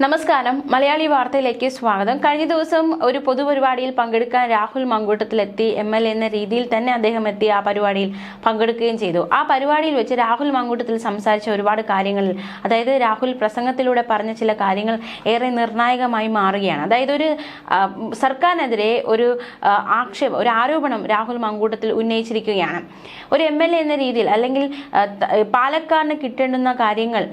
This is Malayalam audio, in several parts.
നമസ്കാരം, മലയാളി വാർത്തയിലേക്ക് സ്വാഗതം. കഴിഞ്ഞ ദിവസം ഒരു പൊതുപരിപാടിയിൽ പങ്കെടുക്കാൻ രാഹുൽ മങ്കൂട്ടത്തിലെത്തി. MLA എന്ന രീതിയിൽ തന്നെ അദ്ദേഹം എത്തി ആ പരിപാടിയിൽ പങ്കെടുക്കുകയും ചെയ്തു. ആ പരിപാടിയിൽ വെച്ച് രാഹുൽ മങ്കൂട്ടത്തിൽ സംസാരിച്ച ഒരുപാട് കാര്യങ്ങളിൽ, അതായത് രാഹുൽ പ്രസംഗത്തിലൂടെ പറഞ്ഞ ചില കാര്യങ്ങൾ ഏറെ നിർണായകമായി മാറുകയാണ്. അതായത് ഒരു സർക്കാരിനെതിരെ ഒരു ആക്ഷേപം, ഒരു ആരോപണം രാഹുൽ മങ്കൂട്ടത്തിൽ ഉന്നയിച്ചിരിക്കുകയാണ്. ഒരു MLA എന്ന രീതിയിൽ, അല്ലെങ്കിൽ പാലക്കാടിന് കിട്ടേണ്ടുന്ന കാര്യങ്ങൾ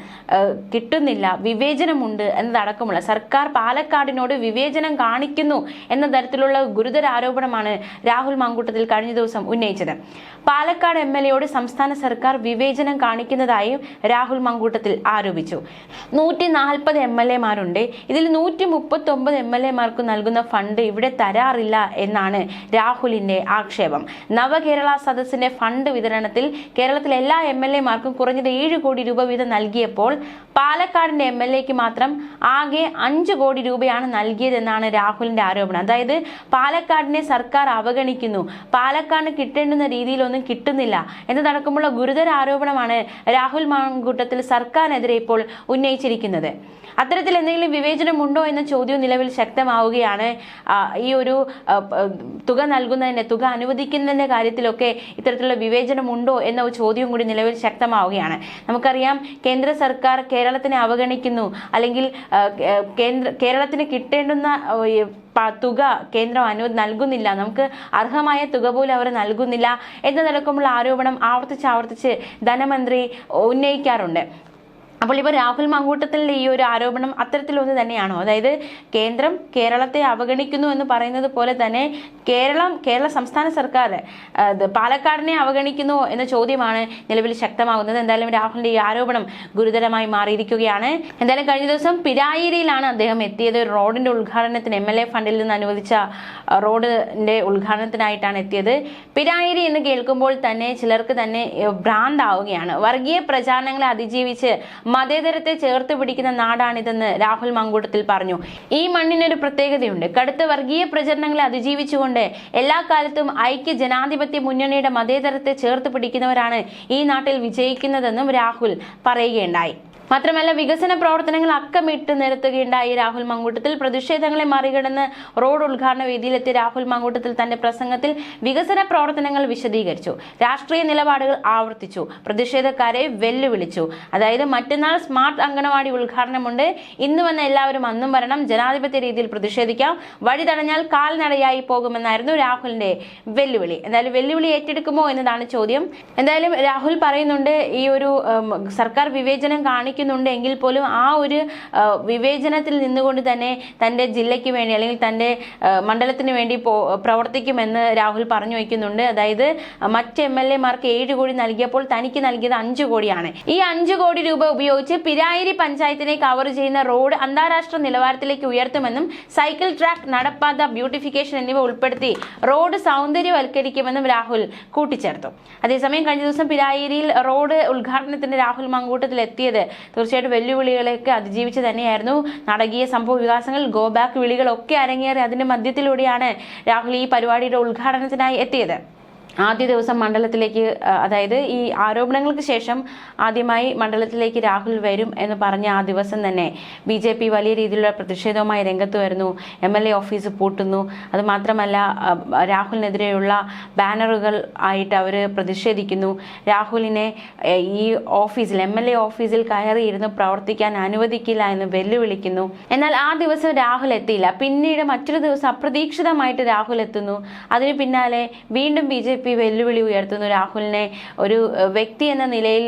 കിട്ടുന്നില്ല, വിവേചനമുണ്ട് എന്നതടക്കമുള്ള, സർക്കാർ പാലക്കാടിനോട് വിവേചനം കാണിക്കുന്നു എന്ന തരത്തിലുള്ള ഗുരുതര ആരോപണമാണ് രാഹുൽ മങ്കൂട്ടത്തിൽ കഴിഞ്ഞ ദിവസം ഉന്നയിച്ചത്. പാലക്കാട് MLAയോട് സംസ്ഥാന സർക്കാർ വിവേചനം കാണിക്കുന്നതായും രാഹുൽ മങ്കൂട്ടത്തിൽ ആരോപിച്ചു. 140 MLAമാരുണ്ട്. ഇതിൽ 139 MLAമാർക്ക് നൽകുന്ന ഫണ്ട് ഇവിടെ തരാറില്ല എന്നാണ് രാഹുലിന്റെ ആക്ഷേപം. നവകേരള സദസ്സിന്റെ ഫണ്ട് വിതരണത്തിൽ കേരളത്തിലെ എല്ലാ MLAമാർക്കും കുറഞ്ഞത് 7 കോടി രൂപ വീതം നൽകിയപ്പോൾ പാലക്കാടിന്റെ MLAക്ക് മാത്രം ആകെ 5 കോടി രൂപയാണ് നൽകിയതെന്നാണ് രാഹുലിന്റെ ആരോപണം. അതായത് പാലക്കാടിനെ സർക്കാർ അവഗണിക്കുന്നു, പാലക്കാടിന് കിട്ടേണ്ടുന്ന രീതിയിലൊന്നും കിട്ടുന്നില്ല എന്നതടക്കമുള്ള ഗുരുതര ആരോപണമാണ് രാഹുൽ മങ്കൂട്ടത്തിൽ സർക്കാരിനെതിരെ ഇപ്പോൾ ഉന്നയിച്ചിരിക്കുന്നത്. അത്തരത്തിൽ എന്തെങ്കിലും വിവേചനമുണ്ടോ എന്ന ചോദ്യവും നിലവിൽ ശക്തമാവുകയാണ്. ഈ ഒരു തുക നൽകുന്നതിന്റെ, തുക അനുവദിക്കുന്നതിന്റെ കാര്യത്തിലൊക്കെ ഇത്തരത്തിലുള്ള വിവേചനമുണ്ടോ എന്ന ചോദ്യവും കൂടി നിലവിൽ ശക്തമാവുകയാണ്. നമുക്കറിയാം, കേന്ദ്ര സർക്കാർ കേരളത്തിനെ അവഗണിക്കുന്നു, അല്ലെങ്കിൽ കേരളത്തിന് കിട്ടേണ്ടുന്ന തുക കേന്ദ്രം നൽകുന്നില്ല, നമുക്ക് അർഹമായ തുക പോലും അവർ നൽകുന്നില്ല എന്നതടക്കമുള്ള ആരോപണം ആവർത്തിച്ച് ധനമന്ത്രി ഉന്നയിക്കാറുണ്ട്. അപ്പോൾ ഇപ്പോൾ രാഹുൽ മങ്കൂട്ടത്തിൻ്റെ ഈ ഒരു ആരോപണം അത്തരത്തിലൊന്ന് തന്നെയാണോ? അതായത് കേന്ദ്രം കേരളത്തെ അവഗണിക്കുന്നു എന്ന് പറയുന്നത് പോലെ തന്നെ കേരള സംസ്ഥാന സർക്കാർ പാലക്കാടിനെ അവഗണിക്കുന്നു എന്ന ചോദ്യമാണ് നിലവിൽ ശക്തമാകുന്നത്. എന്തായാലും രാഹുലിന്റെ ഈ ആരോപണം ഗുരുതരമായി മാറിയിരിക്കുകയാണ്. എന്തായാലും കഴിഞ്ഞ ദിവസം പിരായിരിയിലാണ് അദ്ദേഹം എത്തിയത്. റോഡിന്റെ ഉദ്ഘാടനത്തിന്, MLA ഫണ്ടിൽ നിന്ന് അനുവദിച്ച റോഡിന്റെ ഉദ്ഘാടനത്തിനായിട്ടാണ് എത്തിയത്. പിരായിരി എന്ന് കേൾക്കുമ്പോൾ തന്നെ ചിലർക്ക് തന്നെ ഭ്രാന്താവുകയാണ്. വർഗീയ പ്രചാരണങ്ങളെ അതിജീവിച്ച് മതേതരത്തെ ചേർത്ത് പിടിക്കുന്ന നാടാണിതെന്ന് രാഹുൽ മങ്കൂട്ടത്തിൽ പറഞ്ഞു. ഈ മണ്ണിനൊരു പ്രത്യേകതയുണ്ട്. കടുത്ത വർഗീയ പ്രചരണങ്ങളെ അതിജീവിച്ചുകൊണ്ട് എല്ലാ കാലത്തും ഐക്യ ജനാധിപത്യ മുന്നണിയുടെ മതേതരത്തെ ചേർത്ത് പിടിക്കുന്നവരാണ് ഈ നാട്ടിൽ വിജയിക്കുന്നതെന്നും രാഹുൽ പറയുകയുണ്ടായി. മാത്രമല്ല, വികസന പ്രവർത്തനങ്ങൾ അക്കമിട്ട് നിരത്തുകയുണ്ടായി രാഹുൽ മങ്കൂട്ടത്തിൽ. പ്രതിഷേധങ്ങളെ മറികടന്ന് റോഡ് ഉദ്ഘാടന വേദിയിലെത്തിയ രാഹുൽ മങ്കൂട്ടത്തിൽ തന്റെ പ്രസംഗത്തിൽ വികസന പ്രവർത്തനങ്ങൾ വിശദീകരിച്ചു, രാഷ്ട്രീയ നിലപാടുകൾ ആവർത്തിച്ചു, പ്രതിഷേധക്കാരെ വെല്ലുവിളിച്ചു. അതായത് മറ്റന്നാൾ സ്മാർട്ട് അങ്കണവാടി ഉദ്ഘാടനമുണ്ട്, ഇന്ന് വന്ന എല്ലാവരും അന്നും വരണം, ജനാധിപത്യ രീതിയിൽ പ്രതിഷേധിക്കാം, വഴി തടഞ്ഞാൽ കാൽനടയായി പോകുമെന്നായിരുന്നു രാഹുലിന്റെ വെല്ലുവിളി. എന്തായാലും വെല്ലുവിളി ഏറ്റെടുക്കുമോ എന്നതാണ് ചോദ്യം. എന്തായാലും രാഹുൽ പറയുന്നുണ്ട്, ഈ ഒരു സർക്കാർ വിവേചനം എങ്കിൽ പോലും ആ ഒരു വിവേചനത്തിൽ നിന്നുകൊണ്ട് തന്നെ തൻ്റെ ജില്ലയ്ക്ക് വേണ്ടി, അല്ലെങ്കിൽ തൻ്റെ മണ്ഡലത്തിന് വേണ്ടി പ്രവർത്തിക്കുമെന്ന് രാഹുൽ പറഞ്ഞു വയ്ക്കുന്നുണ്ട്. അതായത് മറ്റ് MLAമാർക്ക് 7 കോടി നൽകിയപ്പോൾ തനിക്ക് നൽകിയത് 5 കോടിയാണ്. ഈ 5 കോടി രൂപ ഉപയോഗിച്ച് പിരായിരി പഞ്ചായത്തിനെ കവർ ചെയ്യുന്ന റോഡ് അന്താരാഷ്ട്ര നിലവാരത്തിലേക്ക് ഉയർത്തുമെന്നും സൈക്കിൾ ട്രാക്ക്, നടപ്പാത, ബ്യൂട്ടിഫിക്കേഷൻ എന്നിവ ഉൾപ്പെടുത്തി റോഡ് സൗന്ദര്യവൽക്കരിക്കുമെന്നും രാഹുൽ കൂട്ടിച്ചേർത്തു. അതേസമയം കഴിഞ്ഞ ദിവസം പിരായിരിയിൽ റോഡ് ഉദ്ഘാടനത്തിന് രാഹുൽ മങ്കൂട്ടത്തിൽ എത്തിയത് തീർച്ചയായിട്ടും വെല്ലുവിളികളൊക്കെ അതിജീവിച്ച് തന്നെയായിരുന്നു. നാടകീയ സംഭവ വികാസങ്ങൾ, ഗോ ബാക്ക് വിളികളൊക്കെ അരങ്ങേറി അതിന്റെ മധ്യത്തിലൂടെയാണ് രാഹുൽ ഈ പരിപാടിയുടെ ഉദ്ഘാടനത്തിനായി എത്തിയത്. ആദ്യ ദിവസം മണ്ഡലത്തിലേക്ക്, അതായത് ഈ ആരോപണങ്ങൾക്ക് ശേഷം ആദ്യമായി മണ്ഡലത്തിലേക്ക് രാഹുൽ വരും എന്ന് പറഞ്ഞ ആ ദിവസം തന്നെ BJP വലിയ രീതിയിലുള്ള പ്രതിഷേധവുമായി രംഗത്ത് വരുന്നു. MLA ഓഫീസ് പൂട്ടുന്നു. അതുമാത്രമല്ല, രാഹുലിനെതിരെയുള്ള ബാനറുകൾ ആയിട്ട് അവർ പ്രതിഷേധിക്കുന്നു. രാഹുലിനെ ഈ ഓഫീസിൽ, MLA ഓഫീസിൽ കയറിയിരുന്ന് പ്രവർത്തിക്കാൻ അനുവദിക്കില്ല എന്ന് വെല്ലുവിളിക്കുന്നു. എന്നാൽ ആ ദിവസം രാഹുൽ എത്തിയില്ല. പിന്നീട് മറ്റൊരു ദിവസം അപ്രതീക്ഷിതമായിട്ട് രാഹുൽ എത്തുന്നു. അതിന് പിന്നാലെ വീണ്ടും BJP വെല്ലുവിളി ഉയർത്തുന്നു. രാഹുലിനെ ഒരു വ്യക്തി എന്ന നിലയിൽ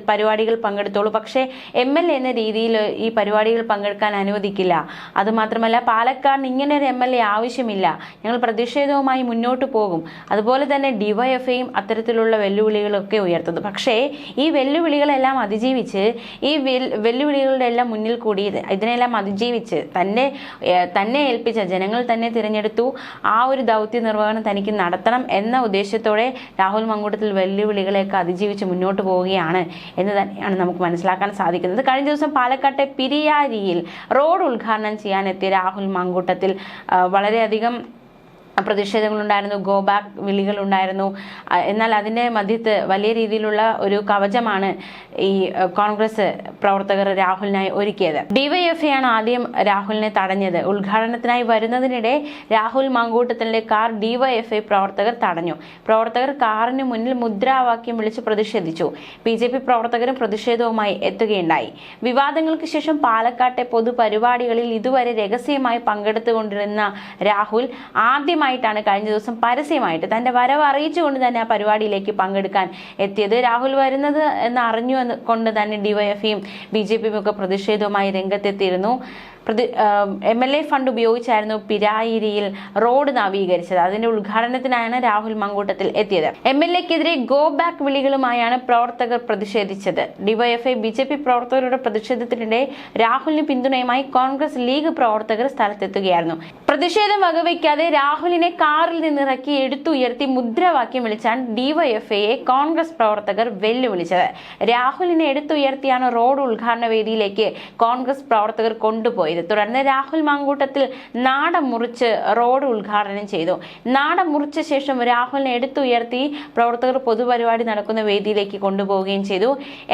പരിപാടികൾ പങ്കെടുത്തോളൂ, പക്ഷേ MLA എന്ന രീതിയിൽ ഈ പരിപാടികൾ പങ്കെടുക്കാൻ അനുവദിക്കില്ല. അതുമാത്രമല്ല, പാലക്കാടിന് ഇങ്ങനെ ഒരു MLA ആവശ്യമില്ല, ഞങ്ങൾ പ്രതിഷേധവുമായി മുന്നോട്ട് പോകും. അതുപോലെ തന്നെ DYFIയും അത്തരത്തിലുള്ള വെല്ലുവിളികളൊക്കെ ഉയർത്തുന്നു. പക്ഷേ ഈ വെല്ലുവിളികളെല്ലാം അതിജീവിച്ച്, ഈ വെല്ലുവിളികളുടെ എല്ലാം മുന്നിൽ കൂടി ഇതിനെല്ലാം അതിജീവിച്ച് തന്നെ ഏൽപ്പിച്ച, ജനങ്ങൾ തന്നെ തിരഞ്ഞെടുത്തു, ആ ഒരു ദൗത്യ നിർവഹണം തനിക്ക് നടത്തണം എന്ന ഉദ്ദേശത്തോടെ രാഹുൽ മങ്കൂട്ടത്തിൽ വെല്ലുവിളികളെയൊക്കെ അതിജീവിച്ച് മുന്നോട്ട് പോവുകയാണ് എന്ന് തന്നെയാണ് നമുക്ക് മനസ്സിലാക്കാൻ സാധിക്കുന്നത്. കഴിഞ്ഞ ദിവസം പാലക്കാട്ടെ പിരായിരിയിൽ റോഡ് ഉദ്ഘാടനം ചെയ്യാനെത്തിയ രാഹുൽ മങ്കൂട്ടത്തിൽ വളരെയധികം പ്രതിഷേധങ്ങളുണ്ടായിരുന്നു, ഗോ ബാക്ക് വിളികളുണ്ടായിരുന്നു. എന്നാൽ അതിൻ്റെ മധ്യത്ത് വലിയ രീതിയിലുള്ള ഒരു കവചമാണ് ഈ കോൺഗ്രസ് പ്രവർത്തകർ രാഹുലിനായി ഒരുക്കിയത്. ഡിവൈഎഫ്ഐ ആണ് ആദ്യം രാഹുലിനെ തടഞ്ഞത്. ഉദ്ഘാടനത്തിനായി വരുന്നതിനിടെ രാഹുൽ മങ്കൂട്ടത്തിലെ കാർ ഡിവൈഎഫ്ഐ പ്രവർത്തകർ തടഞ്ഞു. പ്രവർത്തകർ കാറിന് മുന്നിൽ മുദ്രാവാക്യം വിളിച്ച് പ്രതിഷേധിച്ചു. BJP പ്രവർത്തകരും പ്രതിഷേധവുമായി എത്തുകയുണ്ടായി. വിവാദങ്ങൾക്ക് ശേഷം പാലക്കാട്ടെ പൊതുപരിപാടികളിൽ ഇതുവരെ രഹസ്യമായി പങ്കെടുത്തുകൊണ്ടിരുന്ന രാഹുൽ ആദ്യമായിട്ടാണ് കഴിഞ്ഞ ദിവസം പരസ്യമായിട്ട് തന്റെ വരവ് അറിയിച്ചുകൊണ്ട് തന്നെ ആ പരിപാടിയിലേക്ക് പങ്കെടുക്കാൻ എത്തിയത്. രാഹുൽ വരുന്നത് എന്ന് അറിഞ്ഞു കൊണ്ട് തന്നെ ഡിവൈഎഫ്ഐയും BJPയും ഒക്കെ പ്രതിഷേധവുമായി രംഗത്തെത്തിയിരുന്നു. MLA ഫണ്ട് ഉപയോഗിച്ചായിരുന്നു പിരായിരിയിൽ റോഡ് നവീകരിച്ചത്. അതിന്റെ ഉദ്ഘാടനത്തിനായാണ് രാഹുൽ മങ്കൂട്ടത്തിൽ എത്തിയത്. MLAക്കെതിരെ ഗോ ബാക്ക് വിളികളുമായാണ് പ്രവർത്തകർ പ്രതിഷേധിച്ചത്. ഡിവൈഎഫ്ഐ BJP പ്രവർത്തകരുടെ പ്രതിഷേധത്തിനിടെ രാഹുലിന് പിന്തുണയുമായി കോൺഗ്രസ് ലീഗ് പ്രവർത്തകർ സ്ഥലത്തെത്തുകയായിരുന്നു. പ്രതിഷേധം വകവയ്ക്കാതെ രാഹുലിനെ കാറിൽ നിന്നിറക്കി എടുത്തുയർത്തി മുദ്രാവാക്യം വിളിച്ചാണ് ഡിവൈഎഫ്ഐയെ കോൺഗ്രസ് പ്രവർത്തകർ വെല്ലുവിളിച്ചത്. രാഹുലിനെ എടുത്തുയർത്തിയാണ് റോഡ് ഉദ്ഘാടന വേദിയിലേക്ക് കോൺഗ്രസ് പ്രവർത്തകർ കൊണ്ടുപോയത്. തുടർന്ന് രാഹുൽ മങ്കൂട്ടത്തിൽ നാടം മുറിച്ച് റോഡ് ഉദ്ഘാടനം ചെയ്തു. നാടം മുറിച്ച ശേഷം രാഹുലിനെ എടുത്തുയർത്തി പ്രവർത്തകർ പൊതുപരിപാടി നടക്കുന്ന വേദിയിലേക്ക് കൊണ്ടുപോവുകയും ചെയ്തു.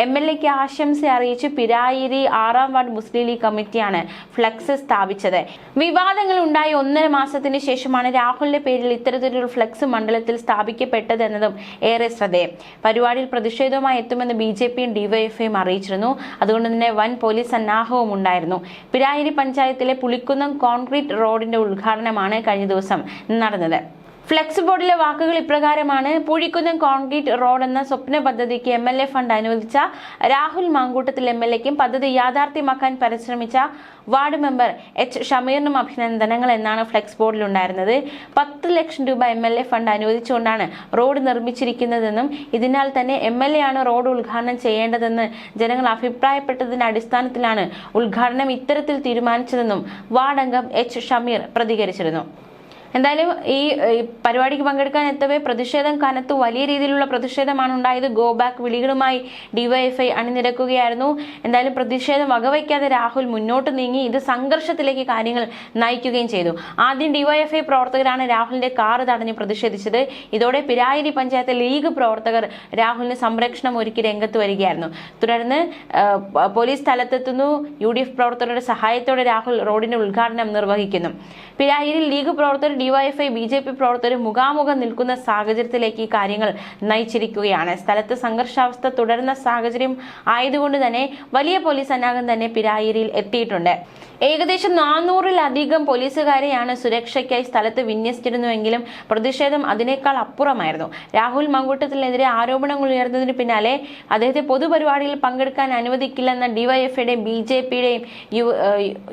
MLAക്ക് ആശംസ അറിയിച്ച് പിരായിരി 6ാം വാർഡ് മുസ്ലിം ലീഗ് കമ്മിറ്റിയാണ് ഫ്ലെക്സ് സ്ഥാപിച്ചത്. വിവാദങ്ങൾ ഉണ്ടായി 1.5 മാസത്തിന് ശേഷമാണ് രാഹുലിന്റെ പേരിൽ ഇത്തരത്തിലൊരു ഫ്ലെക്സ് മണ്ഡലത്തിൽ സ്ഥാപിക്കപ്പെട്ടതെന്നതും ഏറെ ശ്രദ്ധേയം. പരിപാടിയിൽ പ്രതിഷേധവുമായി എത്തുമെന്ന് BJPയും ഡിവൈഎഫ്ഐയും അറിയിച്ചിരുന്നു. അതുകൊണ്ട് തന്നെ വൻ പോലീസ് സന്നാഹവും ഉണ്ടായിരുന്നു. പിരായിരി പഞ്ചായത്തിലെ പുളിക്കുന്നം കോൺക്രീറ്റ് റോഡിന്റെ ഉദ്ഘാടനമാണ് കഴിഞ്ഞ ദിവസം നടന്നത്. ഫ്ലെക്സ് ബോർഡിലെ വാക്കുകൾ ഇപ്രകാരമാണ്: പുഴിക്കുന്നം കോൺക്രീറ്റ് റോഡ് എന്ന സ്വപ്ന പദ്ധതിക്ക് MLA ഫണ്ട് അനുവദിച്ച രാഹുൽ മങ്കൂട്ടത്തിൽ MLAക്കും പദ്ധതി യാഥാർത്ഥ്യമാക്കാൻ പരിശ്രമിച്ച വാർഡ് മെമ്പർ H ഷമീറിനും അഭിനന്ദനങ്ങൾ എന്നാണ് ഫ്ലെക്സ് ബോർഡിൽ ഉണ്ടായിരുന്നത്. 10 ലക്ഷം രൂപ MLA ഫണ്ട് അനുവദിച്ചുകൊണ്ടാണ് റോഡ് നിർമ്മിച്ചിരിക്കുന്നതെന്നും ഇതിനാൽ തന്നെ MLA ആണ് റോഡ് ഉദ്ഘാടനം ചെയ്യേണ്ടതെന്ന് ജനങ്ങൾ അഭിപ്രായപ്പെട്ടതിന്റെ അടിസ്ഥാനത്തിലാണ് ഉദ്ഘാടനം ഇത്തരത്തിൽ തീരുമാനിച്ചതെന്നും വാർഡ് അംഗം H ഷമീർ പ്രതികരിച്ചിരുന്നു. എന്തായാലും ഈ പരിപാടിക്ക് പങ്കെടുക്കാൻ എത്തവേ പ്രതിഷേധം കനത്തു. വലിയ രീതിയിലുള്ള പ്രതിഷേധമാണ് ഉണ്ടായത്. ഗോ ബാക്ക് വിളികളുമായി ഡിവൈഎഫ്ഐ അണിനിരക്കുകയായിരുന്നു. എന്തായാലും പ്രതിഷേധം വകവയ്ക്കാതെ രാഹുൽ മുന്നോട്ട് നീങ്ങി. ഇത് സംഘർഷത്തിലേക്ക് കാര്യങ്ങൾ നയിക്കുകയും ചെയ്തു. ആദ്യം ഡിവൈഎഫ്ഐ പ്രവർത്തകരാണ് രാഹുലിന്റെ കാർ തടഞ്ഞ് പ്രതിഷേധിച്ചത്. ഇതോടെ പിരായിരി പഞ്ചായത്ത് ലീഗ് പ്രവർത്തകർ രാഹുലിന് സംരക്ഷണം ഒരുക്കി രംഗത്ത് വരികയായിരുന്നു. തുടർന്ന് പോലീസ് സ്ഥലത്തെത്തുന്നു. UDF പ്രവർത്തകരുടെ സഹായത്തോടെ രാഹുൽ റോഡിന്റെ ഉദ്ഘാടനം നിർവഹിക്കുന്നു. പിരായിരിൽ ലീഗ് പ്രവർത്തകർ ഡിവൈഎഫ്ഐ BJP പ്രവർത്തകർ മുഖാമുഖം നിൽക്കുന്ന സാഹചര്യത്തിലേക്ക് ഈ കാര്യങ്ങൾ നയിച്ചിരിക്കുകയാണ്. സ്ഥലത്ത് സംഘർഷാവസ്ഥ തുടരുന്ന സാഹചര്യം ആയതുകൊണ്ട് തന്നെ വലിയ പോലീസ് സന്നാഹം തന്നെ പിരായിരിയിൽ എത്തിയിട്ടുണ്ട്. ഏകദേശം 400-ലധികം പോലീസുകാരെയാണ് സുരക്ഷയ്ക്കായി സ്ഥലത്ത് വിന്യസിച്ചിരുന്നുവെങ്കിലും പ്രതിഷേധം അതിനേക്കാൾ അപ്പുറമായിരുന്നു. രാഹുൽ മങ്കൂട്ടത്തിനെതിരെ ആരോപണങ്ങൾ ഉയർന്നതിന് പിന്നാലെ അദ്ദേഹത്തെ പൊതുപരിപാടിയിൽ പങ്കെടുക്കാൻ അനുവദിക്കില്ലെന്ന ഡിവൈഎഫ്ഐയുടെയും BJPയുടെയും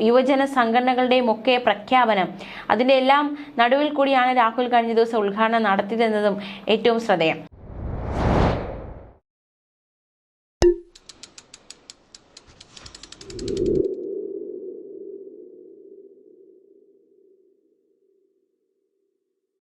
യുവജന സംഘടനകളുടെയും ഒക്കെ പ്രഖ്യാപനം, അതിന്റെ എല്ലാം നടുവിൽ കൂടിയാണ് രാഹുൽ കഴിഞ്ഞ ദിവസം ഉദ്ഘാടനം നടത്തിയതെന്നതും ഏറ്റവും ശ്രദ്ധേയം.